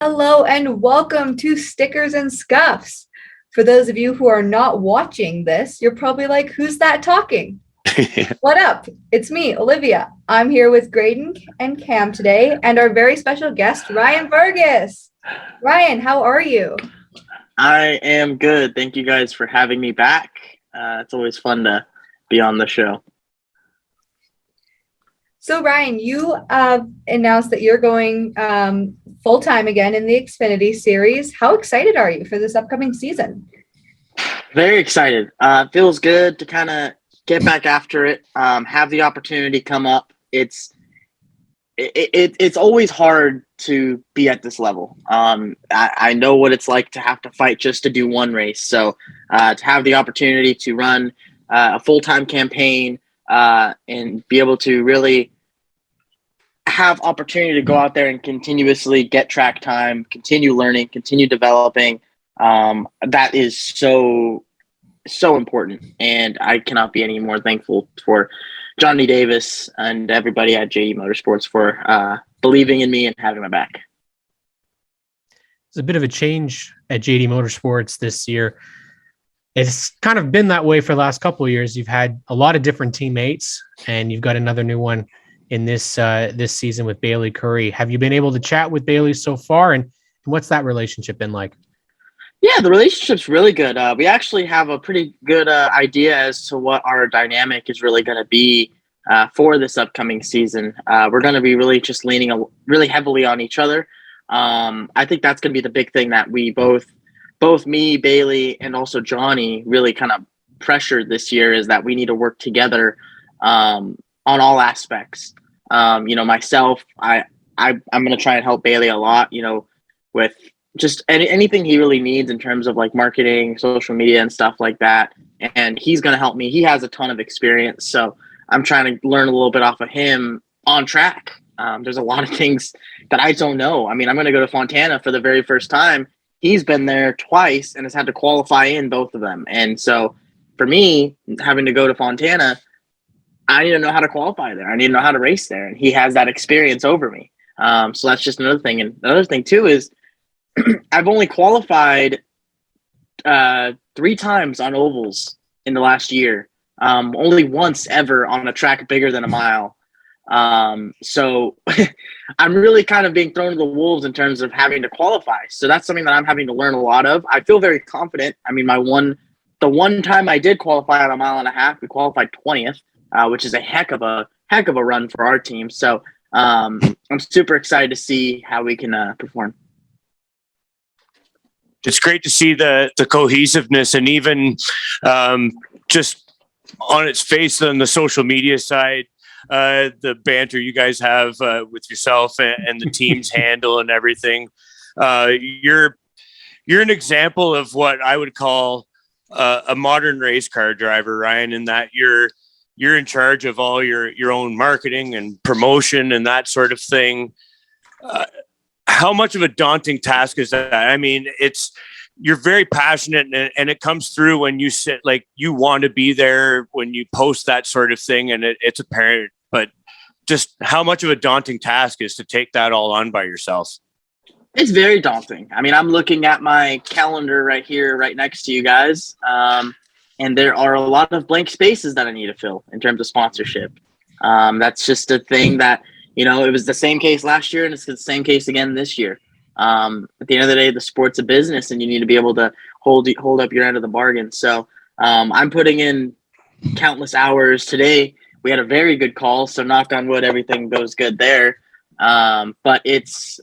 Hello and welcome to Stickers and Scuffs. For those of you who are not watching this, you're probably like, who's that talking? What up? It's me, Olivia. I'm here with Graydon and Cam today and our very special guest, Ryan Vargas. Ryan, how are you? I am good. Thank you guys for having me back. It's always fun to be on the show. So, Ryan, you announced that you're going full-time again in the Xfinity series. How excited are you for this upcoming season? Very excited. Feels good to kind of get back after it. Have the opportunity come up. It's always hard to be at this level. I know what it's like to have to fight just to do one race. So to have the opportunity to run a full-time campaign and be able to really have opportunity to go out there and continuously get track time, continue learning, continue developing. That is so important. And I cannot be any more thankful for Johnny Davis and everybody at JD Motorsports for believing in me and having my back. It's a bit of a change at JD Motorsports this year. It's kind of been that way for the last couple of years. You've had a lot of different teammates, and you've got another new one in this season with Bailey Curry. Have you been able to chat with Bailey so far, and what's that relationship been like? Yeah, the relationship's really good. We actually have a pretty good idea as to what our dynamic is really going to be for this upcoming season. We're going to be really just leaning really heavily on each other. I think that's going to be the big thing that we both me, Bailey, and also Johnny really kind of pressured this year is that we need to work together on all aspects. Myself, I'm going to try and help Bailey a lot, with just anything he really needs in terms of like marketing, social media and stuff like that. And he's going to help me. He has a ton of experience. So I'm trying to learn a little bit off of him on track. There's a lot of things that I don't know. I mean, I'm going to go to Fontana for the very first time. He's been there twice and has had to qualify in both of them. And so for me, having to go to Fontana, I need to know how to qualify there. I need to know how to race there. And he has that experience over me. So that's just another thing. And another thing too is I've only qualified 3 times on ovals in the last year. Only once ever on a track bigger than a mile. So I'm really kind of being thrown to the wolves in terms of having to qualify. So that's something that I'm having to learn a lot of. I feel very confident. I mean, the one time I did qualify on a mile and a half, we qualified 20th, which is a heck of a run for our team. So I'm super excited to see how we can perform. It's great to see the cohesiveness and even just on its face on the social media side, the banter you guys have with yourself and the team's handle and everything. You're an example of what I would call a modern race car driver, Ryan, in that you're in charge of all your own marketing and promotion and that sort of thing. How much of a daunting task is that? I mean, you're very passionate and it comes through when you sit, like you want to be there when you post that sort of thing, and it's apparent, but just how much of a daunting task is to take that all on by yourself? It's very daunting. I mean, I'm looking at my calendar right here, right next to you guys. And there are a lot of blank spaces that I need to fill in terms of sponsorship. That's just a thing that, it was the same case last year and it's the same case again this year. At the end of the day, the sport's a business and you need to be able to hold up your end of the bargain. So I'm putting in countless hours today. We had a very good call, so knock on wood, everything goes good there. But it's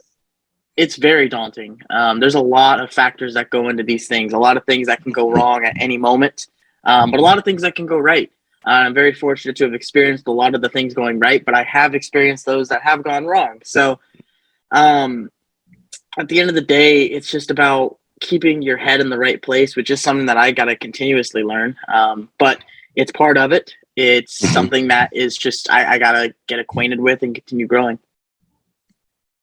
very daunting. There's a lot of factors that go into these things, a lot of things that can go wrong at any moment, but a lot of things that can go right. I'm very fortunate to have experienced a lot of the things going right, but I have experienced those that have gone wrong. So at the end of the day, it's just about keeping your head in the right place, which is something that I got to continuously learn. But it's part of it. It's something that is just I got to get acquainted with and continue growing.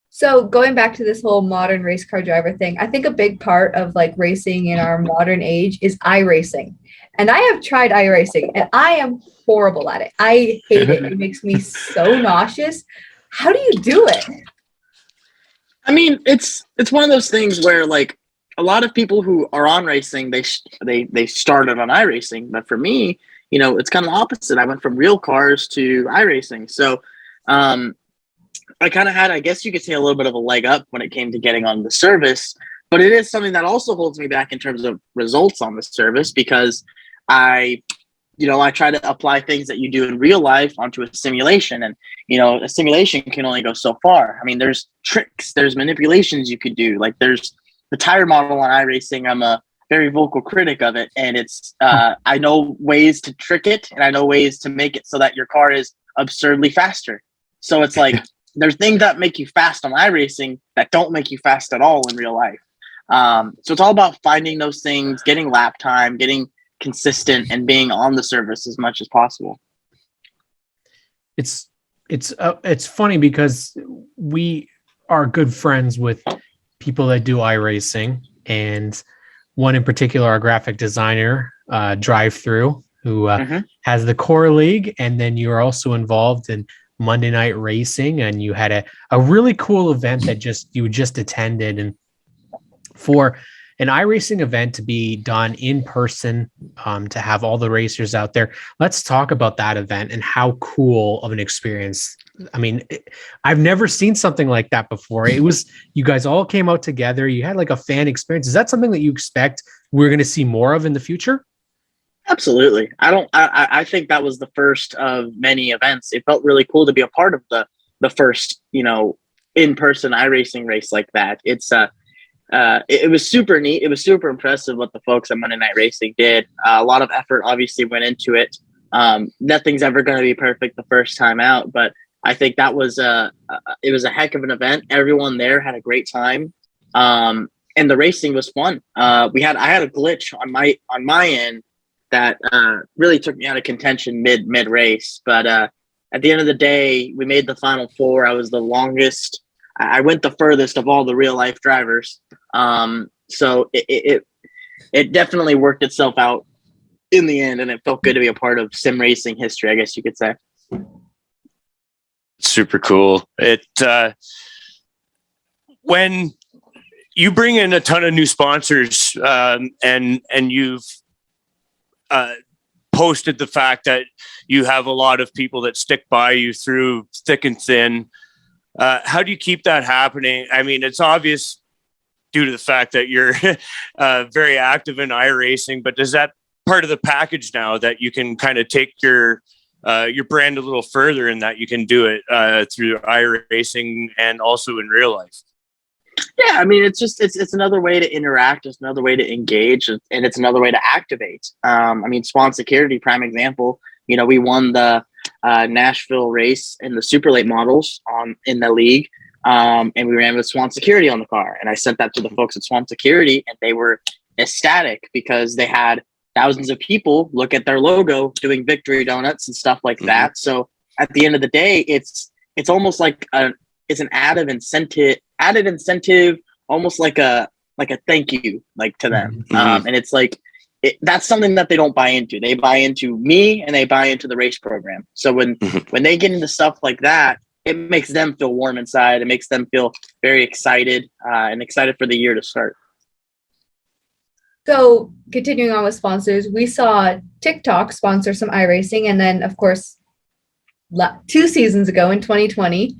So going back to this whole modern race car driver thing, I think a big part of like racing in our modern age is iRacing. And I have tried iRacing and I am horrible at it. I hate it. It makes me so nauseous. How do you do it? I mean, it's one of those things where like a lot of people who are on racing, they started on iRacing, but for me, it's kind of the opposite. I went from real cars to iRacing, so um, I kind of had, I guess you could say, a little bit of a leg up when it came to getting on the service. But it is something that also holds me back in terms of results on the service because I I try to apply things that you do in real life onto a simulation. And, a simulation can only go so far. I mean, there's tricks, there's manipulations you could do. Like there's the tire model on iRacing. I'm a very vocal critic of it. And it's, I know ways to trick it and I know ways to make it so that your car is absurdly faster. So it's like, there's things that make you fast on iRacing that don't make you fast at all in real life. So it's all about finding those things, getting lap time, getting consistent, and being on the service as much as possible. It's funny because we are good friends with people that do iRacing, and one in particular, our graphic designer, Drive Through, who has the core league, and then you're also involved in Monday Night Racing, and you had a really cool event that you just attended, and for an iRacing event to be done in person, to have all the racers out there. Let's talk about that event and how cool of an experience. I mean, I've never seen something like that before. It was, you guys all came out together. You had like a fan experience. Is that something that you expect we're going to see more of in the future? Absolutely. I think that was the first of many events. It felt really cool to be a part of the first, in-person iRacing race like that. It was super neat. It was super impressive what the folks at Monday Night Racing did. A lot of effort obviously went into it. Nothing's ever going to be perfect the first time out, but I think that was it was a heck of an event. Everyone there had a great time, and the racing was fun. I had a glitch on my end that really took me out of contention mid race, but at the end of the day, we made the final four. I was the longest. I went the furthest of all the real life drivers. So it definitely worked itself out in the end, and it felt good to be a part of sim racing history, I guess you could say. Super cool. When you bring in a ton of new sponsors, and you've posted the fact that you have a lot of people that stick by you through thick and thin. How do you keep that happening? I mean, it's obvious due to the fact that you're very active in iRacing, but does that part of the package now that you can kind of take your brand a little further in that you can do it through iRacing and also in real life? Yeah, I mean, it's another way to interact. It's another way to engage, and it's another way to activate. I mean, Swan Security, prime example. We won the Nashville race in the super late models in the league, and we ran with Swan Security on the car. And I sent that to the folks at Swan Security, and they were ecstatic because they had thousands of people look at their logo doing victory donuts and stuff like that. So at the end of the day, it's almost like it's an added incentive, almost like a thank you, like to them. And it's like, that's something that they don't buy into. They buy into me and they buy into the race program. So when they get into stuff like that, it makes them feel warm inside. It makes them feel very excited and excited for the year to start. So continuing on with sponsors, we saw TikTok sponsor some iRacing. And then, of course, 2 seasons ago in 2020,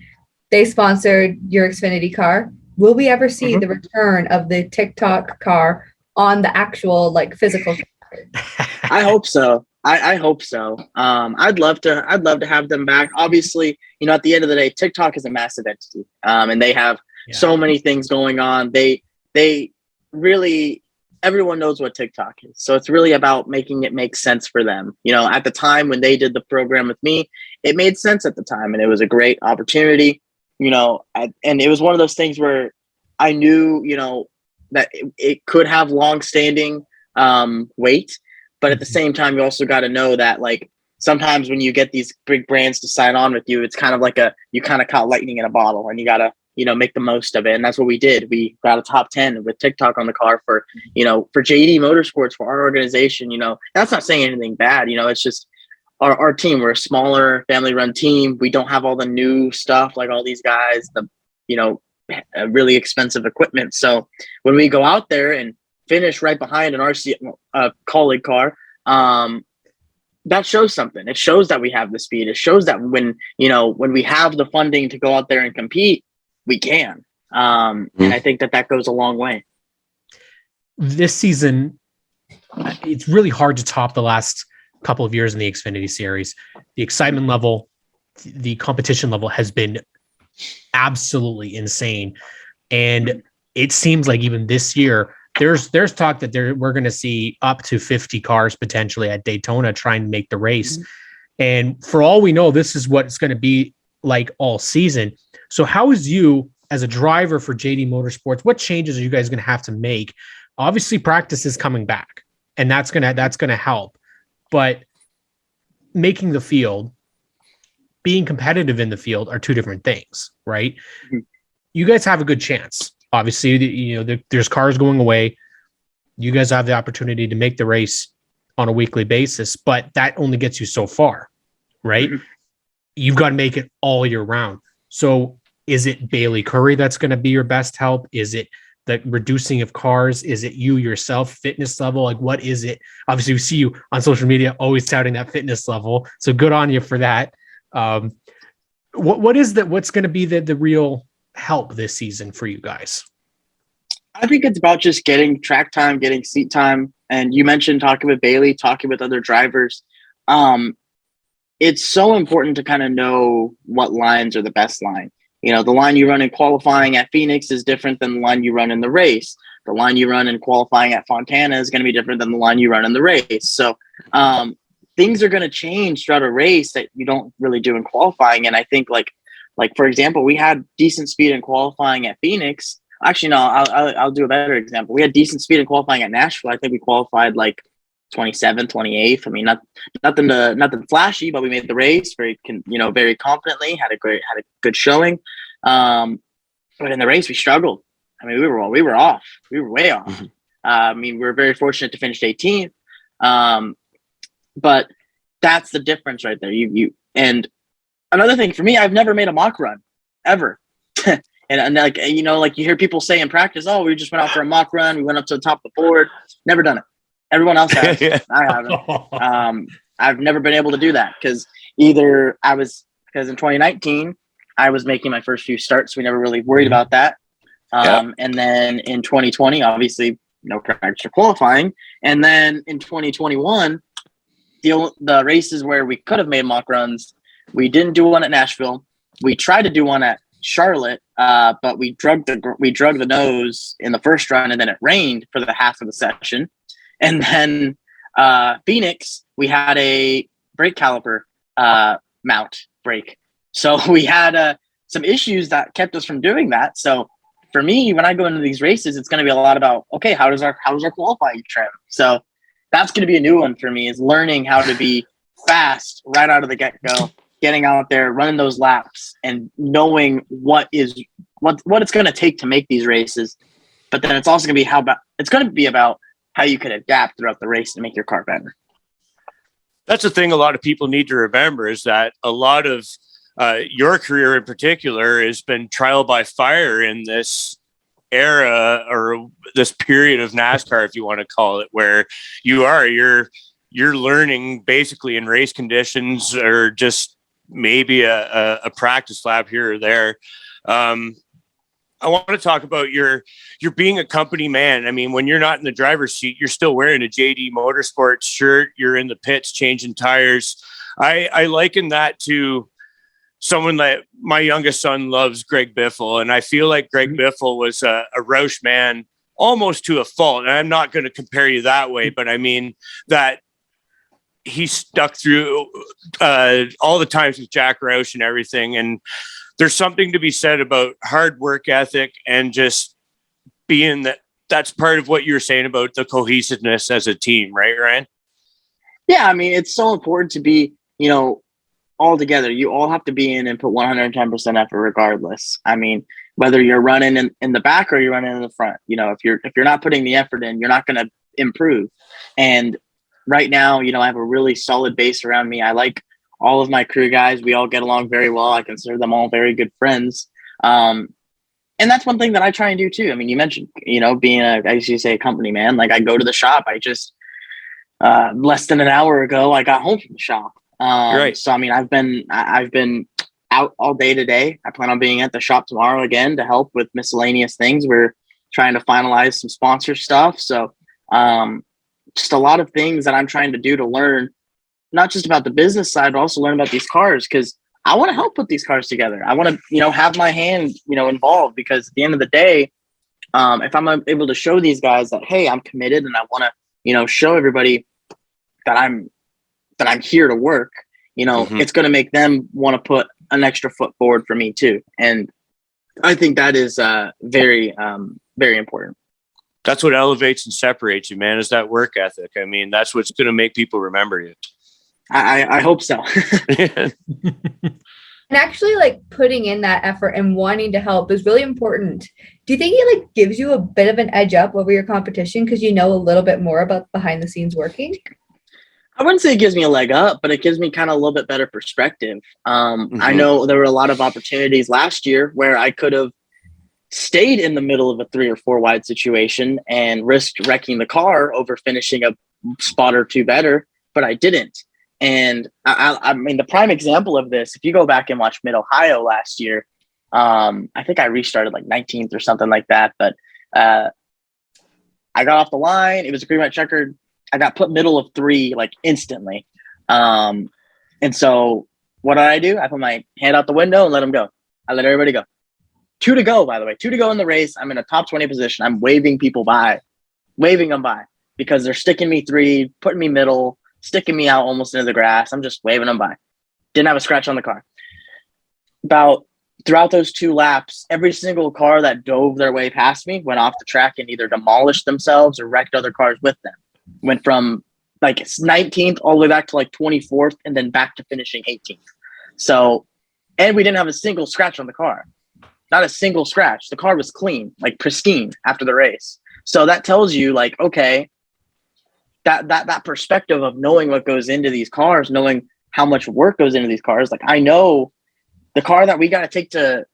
they sponsored your Xfinity car. Will we ever see the return of the TikTok car on the actual physical? I hope so. I hope so. I'd love to have them back. Obviously, at the end of the day, TikTok is a massive entity, and they have so many things going on. They really, everyone knows what TikTok is, so it's really about making it make sense for them. At the time when they did the program with me, it made sense at the time, and it was a great opportunity. And it was one of those things where I knew, that it could have long-standing weight, but at the same time, you also got to know that sometimes when you get these big brands to sign on with you, it's kind of like you kind of caught lightning in a bottle, and you got to make the most of it. And that's what we did. We got a top 10 with TikTok on the car for JD Motorsports, for our organization. That's not saying anything bad. It's just our team. We're a smaller family-run team. We don't have all the new stuff like all these guys. really expensive equipment. So when we go out there and finish right behind an RC colleague car, that shows something. It shows that we have the speed. It shows that when we have the funding to go out there and compete, we can. And I think that goes a long way. This season, it's really hard to top the last couple of years in the Xfinity series. The excitement level, the competition level has been absolutely insane. And it seems like even this year, there's talk that we're going to see up to 50 cars potentially at Daytona trying to make the race. And for all we know, this is what it's going to be like all season. So how is you as a driver for JD Motorsports, what changes are you guys going to have to make? Obviously practice is coming back and that's going to help, but making the field, being competitive in the field are two different things, right? Mm-hmm. You guys have a good chance. Obviously, there's cars going away. You guys have the opportunity to make the race on a weekly basis, but that only gets you so far, right? Mm-hmm. You've got to make it all year round. So is it Bailey Curry that's going to be your best help? Is it the reducing of cars? Is it you yourself, fitness level? Like, what is it? Obviously, we see you on social media always touting that fitness level. So good on you for that. What is that? What's going to be the real help this season for you guys? I think it's about just getting track time, getting seat time. And you mentioned talking with Bailey, talking with other drivers. It's so important to kind of know what lines are the best line. The line you run in qualifying at Phoenix is different than the line you run in the race. The line you run in qualifying at Fontana is going to be different than the line you run in the race. So things are going to change throughout a race that you don't really do in qualifying. And I think like for example, we had decent speed in qualifying at Phoenix. Actually, no, I'll do a better example. We had decent speed in qualifying at Nashville. I think we qualified like 27th, 28th. I mean, nothing flashy, but we made the race very confidently. Had a good showing. But in the race, we struggled. I mean, we were off. We were way off. Mm-hmm. I mean, we were very fortunate to finish 18th. But that's the difference right there. You and another thing for me, I've never made a mock run ever. And like you hear people say in practice, "Oh, we just went out for a mock run. We went up to the top of the board." Never done it. Everyone else has. Yeah. I haven't. I've never been able to do that because in 2019 I was making my first few starts. So we never really worried about that. And then in 2020, obviously no practice or qualifying. And then in 2021, the races where we could have made mock runs, we didn't do one at Nashville. We tried to do one at Charlotte, but we drugged the nose in the first run, and then it rained for the half of the session. And then Phoenix, we had a brake caliper mount break, so we had some issues that kept us from doing that. So for me, when I go into these races, it's going to be a lot about, okay, how does our qualifying trim? So that's going to be a new one for me, is learning how to be fast right out of the get-go, getting out there, running those laps, and knowing what it's going to take to make these races. But then it's also going to be about how you can adapt throughout the race and make your car better. That's the thing a lot of people need to remember, is that a lot of your career in particular has been trial by fire in this era, or this period of NASCAR, if you want to call it, where you're learning basically in race conditions, or just maybe a practice lap here or there. I want to talk about you're being a company man. I mean, when you're not in the driver's seat, you're still wearing a JD Motorsports shirt. You're in the pits changing tires. I liken that to someone that my youngest son loves, Greg Biffle. And I feel like Greg Biffle was a Roush man almost to a fault. And I'm not going to compare you that way, but I mean that he stuck through all the times with Jack Roush and everything. And there's something to be said about hard work ethic, and just being that's part of what you were saying about the cohesiveness as a team, right, Ryan? Yeah, I mean, it's so important to be, all together. You all have to be in and put 110% effort regardless. I mean, whether you're running in the back or you're running in the front, if you're not putting the effort in, you're not going to improve. And right now, I have a really solid base around me. I like all of my crew guys. We all get along very well. I consider them all very good friends. And that's one thing that I try and do too. I mean, you mentioned, being as you say, a company man. Like I go to the shop. I just less than an hour ago, I got home from the shop. Right. So I mean, I've been out all day today. I plan on being at the shop tomorrow again to help with miscellaneous things. We're trying to finalize some sponsor stuff. So just a lot of things that I'm trying to do to learn, not just about the business side, but also learn about these cars, because I want to help put these cars together. I want to, have my hand, involved, because at the end of the day, if I'm able to show these guys that, hey, I'm committed and I want to, show everybody that I'm here to work, it's going to make them want to put an extra foot forward for me too. And I think that is very, very important. That's what elevates and separates you, man, is that work ethic. I mean, that's what's going to make people remember you. I hope so. And actually, like, putting in that effort and wanting to help is really important. Do you think it like gives you a bit of an edge up over your competition because you know a little bit more about behind the scenes working? I wouldn't say it gives me a leg up, but it gives me kind of a little bit better perspective. I know there were a lot of opportunities last year where I could have stayed in the middle of a 3 or 4 wide situation and risked wrecking the car over finishing a spot or two better, but I didn't. And I mean, the prime example of this, if you go back and watch Mid-Ohio last year, I think I restarted like 19th or something like that, but I got off the line. It was a green white checkered. I got put middle of 3 like instantly. And so what did? I put my hand out the window and let them go. I let everybody go. 2 to go, by the way. 2 to go in the race. I'm in a top 20 position. I'm waving them by because they're sticking me 3, putting me middle, sticking me out almost into the grass. I'm just waving them by. Didn't have a scratch on the car. Throughout those 2 laps, every single car that dove their way past me went off the track and either demolished themselves or wrecked other cars with them. Went from like 19th all the way back to like 24th and then back to finishing 18th. So, and we didn't have a single scratch on the car. Not a single scratch. The car was clean, like pristine after the race. So that tells you like, okay, that perspective of knowing what goes into these cars, knowing how much work goes into these cars. Like I know the car that we got to take to,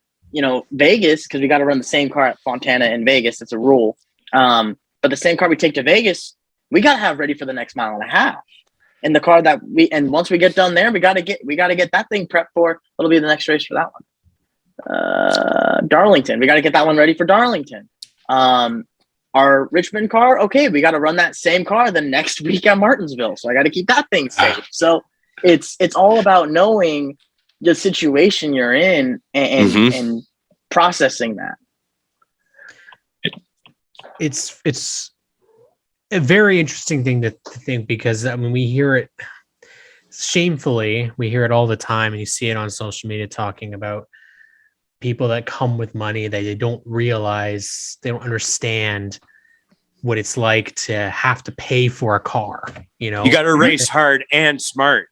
Vegas, because we got to run the same car at Fontana in Vegas. It's a rule. But the same car we take to Vegas, we got to have ready for the next mile and a half. And the car that once we get done there, we got to get that thing prepped for. It'll be the next race for that one. Darlington. We got to get that one ready for Darlington. Our Richmond car, okay, we got to run that same car the next week at Martinsville. So I got to keep that thing safe. So it's all about knowing the situation you're in and processing that. It's a very interesting thing to think, because I mean, we hear it shamefully, we hear it all the time, and you see it on social media talking about people that come with money that they don't realize, they don't understand what it's like to have to pay for a car. You got to race hard and smart.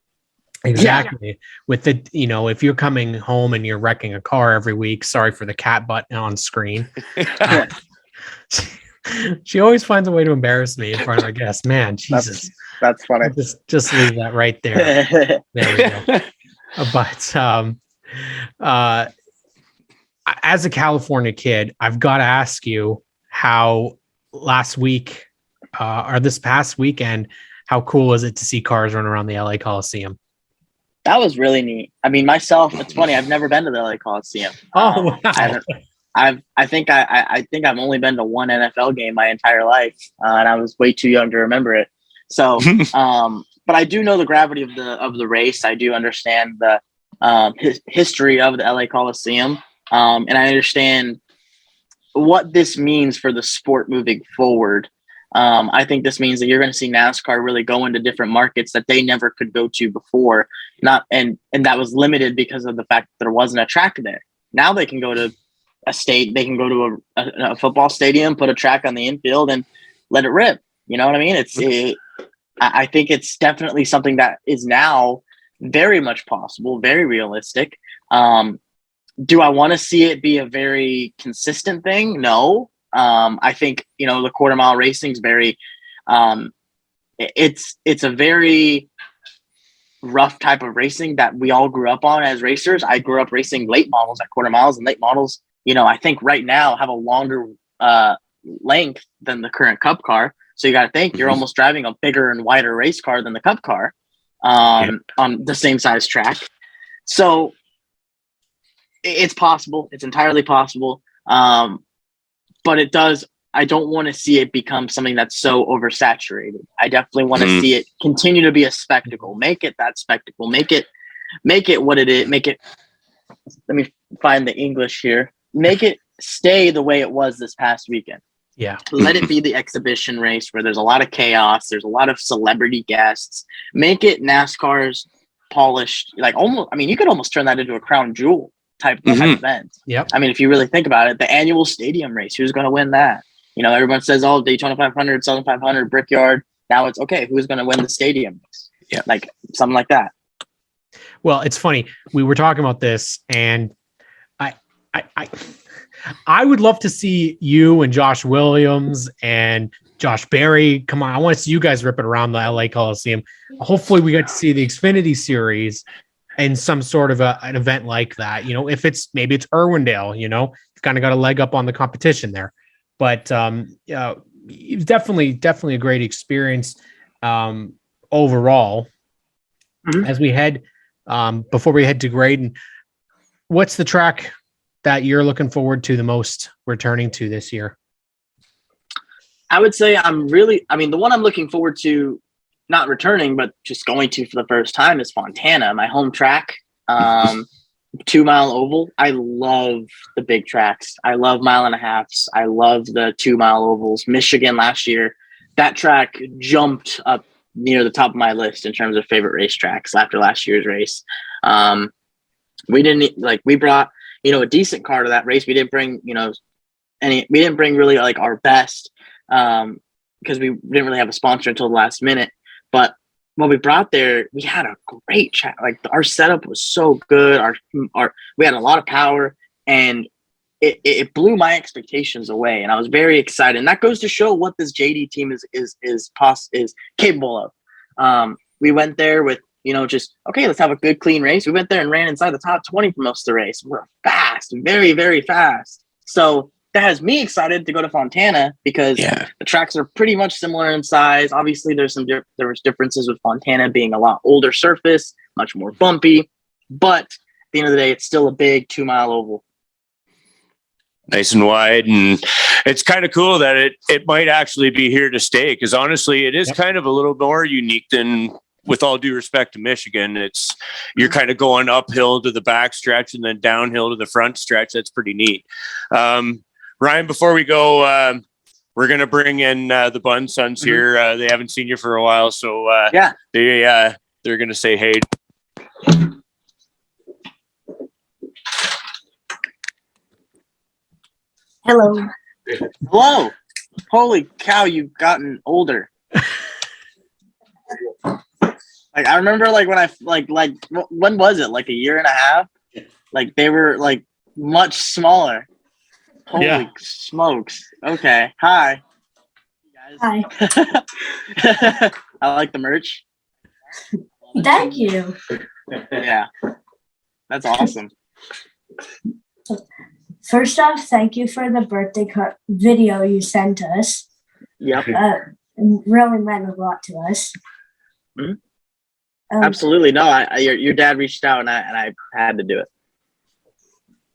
Exactly. Yeah. With the, if you're coming home and you're wrecking a car every week, sorry for the cat button on screen. She always finds a way to embarrass me in front of our guests. Man, Jesus. That's funny. Just leave that right there. There we go. But as a California kid, I've got to ask you how last week or this past weekend, how cool was it to see cars run around the LA Coliseum? That was really neat. I mean, myself, it's funny. I've never been to the LA Coliseum. Oh, wow. I think I've only been to one NFL game my entire life, and I was way too young to remember it. So, but I do know the gravity of the race. I do understand the history of the LA Coliseum, and I understand what this means for the sport moving forward. I think this means that you're going to see NASCAR really go into different markets that they never could go to before. And that was limited because of the fact that there wasn't a track there. Now they can go to a state, they can go to a football stadium, put a track on the infield and let it rip. You know what I mean? I think it's definitely something that is now very much possible, very realistic. Do I want to see it be a very consistent thing? No. I think, the quarter mile racing is very, it's a very rough type of racing that we all grew up on as racers. I grew up racing late models at quarter miles, and late models, I think right now have a longer length than the current Cup car. So you got to think you're almost driving a bigger and wider race car than the Cup car on the same size track. So it's possible. It's entirely possible. But I don't want to see it become something that's so oversaturated. I definitely want to see it continue to be a spectacle. Make it that spectacle. Make it what it is. Let me find the English here. Make it stay the way it was this past weekend. Yeah. Let it be the exhibition race where there's a lot of chaos. There's a lot of celebrity guests. Make it NASCAR's polished, like almost, you could almost turn that into a crown jewel type event. Yep. If you really think about it, the annual stadium race, who's going to win that? Everyone says, oh, Daytona 500, Southern 500, Brickyard. Now it's okay. Who's going to win the stadium race? Yeah. Like something like that. Well, it's funny. We were talking about this, and I would love to see you and Josh Williams and Josh Berry. Come on, I want to see you guys ripping around the LA Coliseum. Hopefully, we get to see the Xfinity Series and some sort of an event like that. If maybe it's Irwindale. You've kind of got a leg up on the competition there. But definitely a great experience overall. As we head. Before we head to Graydon, what's the track that you're looking forward to the most returning to this year? I would say the one I'm looking forward to, not returning, but just going to for the first time is Fontana, my home track. 2 Mile Oval. I love the big tracks. I love 1.5 miles. I love the 2 Mile Ovals. Michigan last year, that track jumped up near the top of my list in terms of favorite racetracks after last year's race. We brought, a decent car to that race. We didn't bring, we didn't bring really like our best because we didn't really have a sponsor until the last minute. But when we brought there, we had a great track. Like our setup was so good. We had a lot of power, and it blew my expectations away, and I was very excited. And that goes to show what this JD team is capable of. We went there with just okay, let's have a good clean race. We went there and ran inside the top 20 for most of the race. We're fast, very very fast. So that has me excited to go to Fontana because the tracks are pretty much similar in size. Obviously, there was differences with Fontana being a lot older surface, much more bumpy, but at the end of the day, it's still a big 2 Mile Oval. Nice and wide, and it's kind of cool that it might actually be here to stay, because honestly it is kind of a little more unique than, with all due respect to Michigan, you're kind of going uphill to the back stretch and then downhill to the front stretch. That's pretty neat. Ryan, before we go, we're going to bring in the Bun Sons here. They haven't seen you for a while, so they're going to say hey. Hello. Hello. Holy cow, you've gotten older. I remember when was it? Like a year and a half? Like they were like much smaller. Holy smokes. Okay. Hi. Hi. I like the merch. Thank you. Yeah. That's awesome. First off, thank you for the birthday video you sent us. Yep. It really meant a lot to us. Mm-hmm. Absolutely. No, your dad reached out and I had to do it.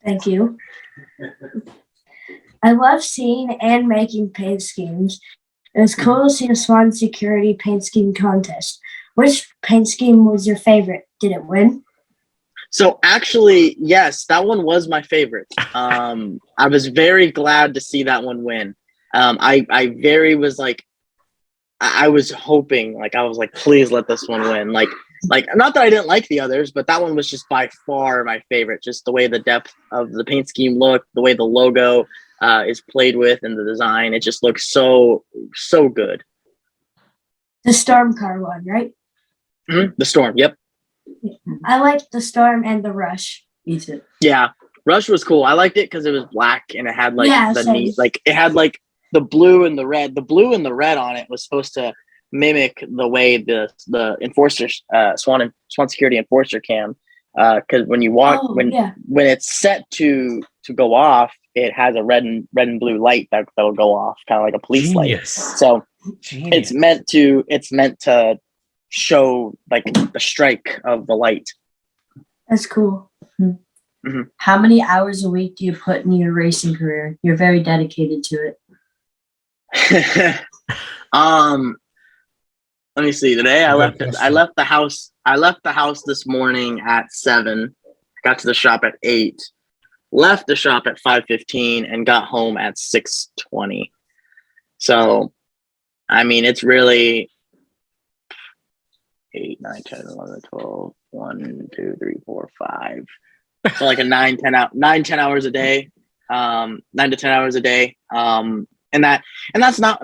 Thank you. I love seeing and making paint schemes. It was cool to see a Swan Security paint scheme contest. Which paint scheme was your favorite? Did it win? So actually, yes, that one was my favorite. I was very glad to see that one win. I was hoping, I was like, please let this one win. Like not that I didn't like the others, but that one was just by far my favorite. Just the way the depth of the paint scheme looked, the way the logo is played with, and the design, it just looks so good. The Storm car one, right? Mm-hmm. The Storm, yep. I liked the Storm and the Rush. Me too. Yeah, Rush was cool. I liked it because it was black and it had it had the blue and the red. The blue and the red on it was supposed to mimic the way the enforcers Swan Security enforcer cam. Because when you walk when it's set to go off, it has a red and blue light that'll go off, kind of like a police Genius. light. So Genius. it's meant to show like the strike of the light. That's cool. Mhm. How many hours a week do you put in your racing career? You're very dedicated to it. Let me see. Today I Good left question. I left the house this morning at 7. Got to the shop at 8. Left the shop at 5:15 and got home at 6:20. So, I mean, it's really 8, 9, 10, 11, 12, 1, 2, 3, 4, 5. So like a 9, 10 hours a day, 9 to 10 hours a day. And that's not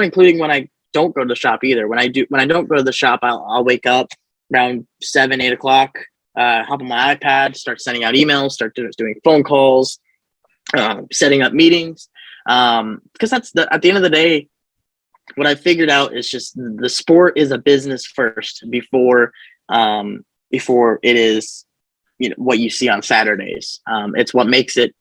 including when I don't go to the shop either. When I don't go to the shop, I'll wake up around 7, 8 o'clock, hop on my iPad, start sending out emails, start doing phone calls, setting up meetings. Because at the end of the day, what I figured out is just the sport is a business first before it is, what you see on Saturdays. It's what makes it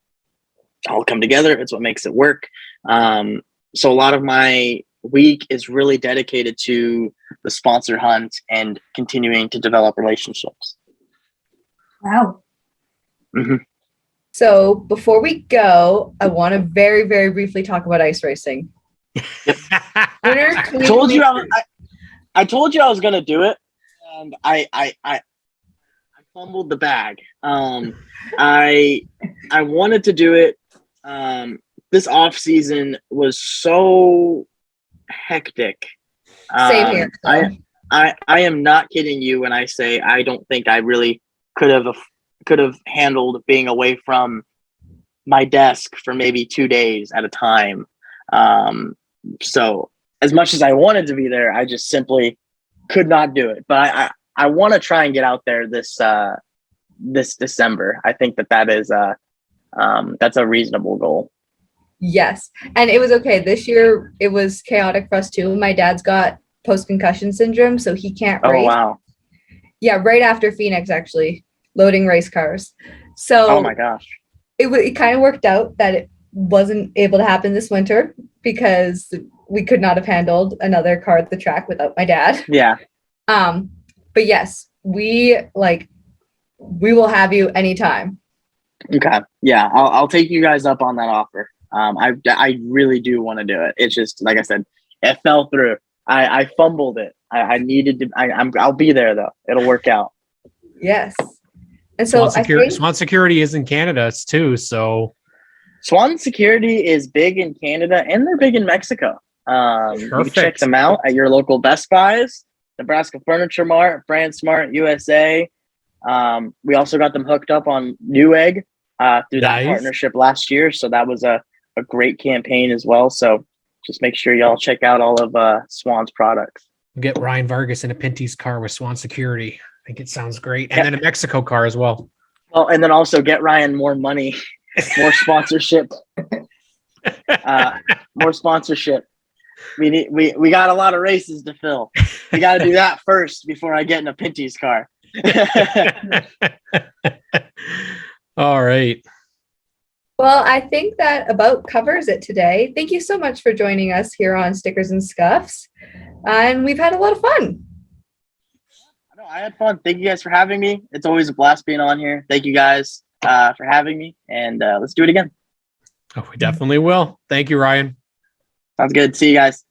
all come together. It's what makes it work. So a lot of my week is really dedicated to the sponsor hunt and continuing to develop relationships. Wow. Mm-hmm. So before we go, I want to very, very briefly talk about ice racing. Winner I told you I was going to do it, and I fumbled the bag. I wanted to do it. This off season was so hectic. Same here. I am not kidding you when I say I don't think I really could have handled being away from my desk for maybe 2 days at a time. So as much as I wanted to be there, I just simply could not do it. But I want to try and get out there this December. I think that is that's a reasonable goal. Yes. And it was okay. This year, it was chaotic for us too. My dad's got post-concussion syndrome, so he can't race. Oh, wow. Yeah, right after Phoenix, actually, loading race cars. So oh, my gosh. It kind of worked out that it wasn't able to happen this winter because we could not have handled another car at the track without my dad. Yeah. But yes, we will have you anytime. Okay. Yeah, I'll take you guys up on that offer. I really do want to do it. It's just, like I said, it fell through. I fumbled it. I needed to. I'll be there though. It'll work out. Yes. And so Swan Security is in Canada too. So Swan Security is big in Canada and they're big in Mexico. You can check them out at your local Best Buys, Nebraska Furniture Mart, Brand Smart USA. We also got them hooked up on Newegg through that partnership last year. So that was a great campaign as well. So just make sure y'all check out all of Swan's products. We'll get Ryan Vargas in a Pinty's car with Swan Security. I think it sounds great. And then a Mexico car as well. Well, and then also get Ryan more money, more sponsorship. More sponsorship. We got a lot of races to fill. We got to do that first before I get in a Pinty's car. All right. Well, I think that about covers it today. Thank you so much for joining us here on Stickers and Scuffs. And we've had a lot of fun. I had fun. Thank you guys for having me. It's always a blast being on here. Thank you guys for having me. And let's do it again. Oh, we definitely will. Thank you, Ryan. Sounds good. See you guys.